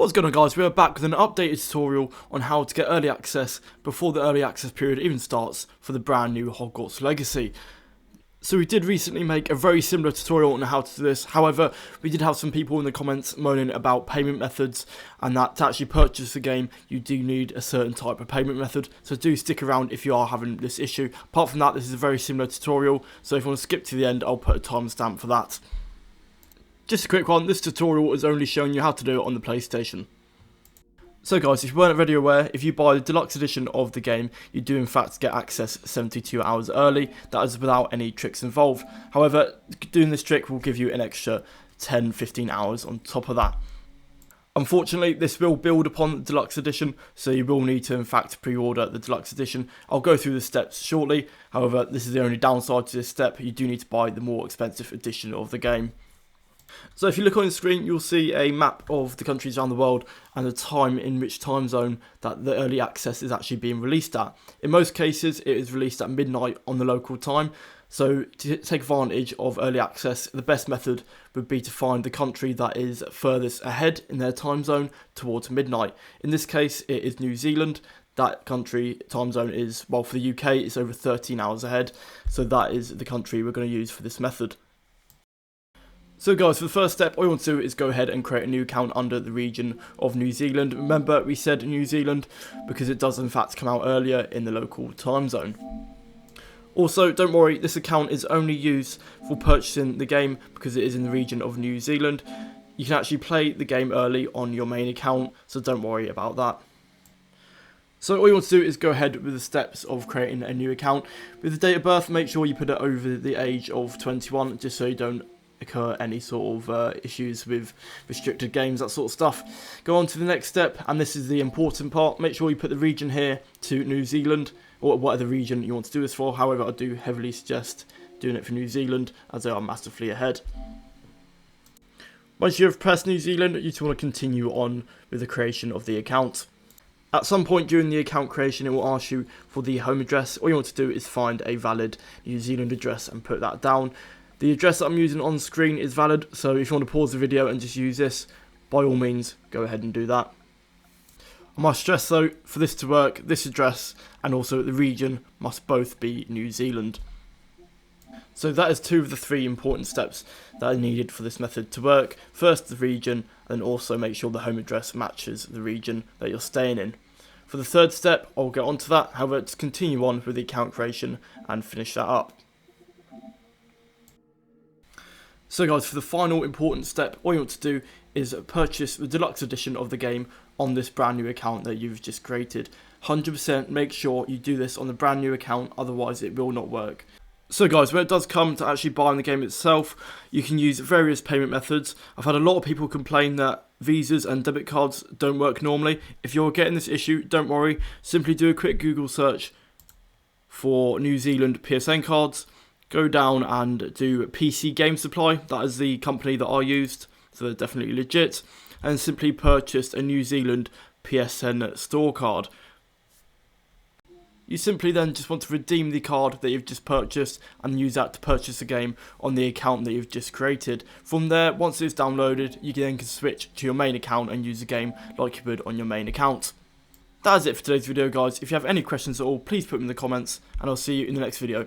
What's going on, guys? We are back with an updated tutorial on how to get early access before the early access period even starts for the brand new Hogwarts Legacy. So we did recently make a very similar tutorial on how to do this. However, we did have some people in the comments moaning about payment methods, and that to actually purchase the game you do need a certain type of payment method, so do stick around if you are having this issue. Apart from that, this is a very similar tutorial, so if you want to skip to the end, I'll put a timestamp for that. Just a quick one, this tutorial is only showing you how to do it on the PlayStation. So guys, if you weren't already aware, if you buy the deluxe edition of the game, you do in fact get access 72 hours early. That is without any tricks involved. However, doing this trick will give you an extra 10-15 hours on top of that. Unfortunately, this will build upon the deluxe edition, so you will need to in fact pre-order the deluxe edition. I'll go through the steps shortly. However, this is the only downside to this step. You do need to buy the more expensive edition of the game. So if you look on the screen, you'll see a map of the countries around the world and the time in which time zone that the early access is actually being released at. In most cases, it is released at midnight on the local time. So to take advantage of early access, the best method would be to find the country that is furthest ahead in their time zone towards midnight. In this case, it is New Zealand. That country time zone is, well, for the UK, it's over 13 hours ahead. So that is the country we're going to use for this method. So guys, for the first step, all you want to do is go ahead and create a new account under the region of New Zealand. Remember, we said New Zealand because it does in fact come out earlier in the local time zone. Also, don't worry, this account is only used for purchasing the game because it is in the region of New Zealand. You can actually play the game early on your main account, so don't worry about that. So all you want to do is go ahead with the steps of creating a new account. With the date of birth, make sure you put it over the age of 21, just so you don't occur any sort of issues with restricted games, that sort of stuff. Go on to the next step, and this is the important part. Make sure you put the region here to New Zealand, or whatever region you want to do this for. However, I do heavily suggest doing it for New Zealand, as they are massively ahead. Once you have pressed New Zealand, you just want to continue on with the creation of the account. At some point during the account creation, it will ask you for the home address. All you want to do is find a valid New Zealand address and put that down. The address that I'm using on screen is valid, so if you want to pause the video and just use this, by all means, go ahead and do that. I must stress though, for this to work, this address and also the region must both be New Zealand. So that is two of the three important steps that are needed for this method to work. First, the region, and also make sure the home address matches the region that you're staying in. For the third step, I'll get onto that. However, to continue on with the account creation and finish that up. So guys, for the final important step, all you want to do is purchase the deluxe edition of the game on this brand new account that you've just created. 100% make sure you do this on the brand new account, otherwise it will not work. So guys, when it does come to actually buying the game itself, you can use various payment methods. I've had a lot of people complain that Visas and debit cards don't work normally. If you're getting this issue, don't worry. Simply do a quick Google search for New Zealand PSN cards. Go down and do PC Game Supply. That is the company that I used, so they're definitely legit. And simply purchased a New Zealand PSN store card. You simply then just want to redeem the card that you've just purchased and use that to purchase a game on the account that you've just created. From there, once it's downloaded, you then can switch to your main account and use the game like you would on your main account. That is it for today's video, guys. If you have any questions at all, please put them in the comments, and I'll see you in the next video.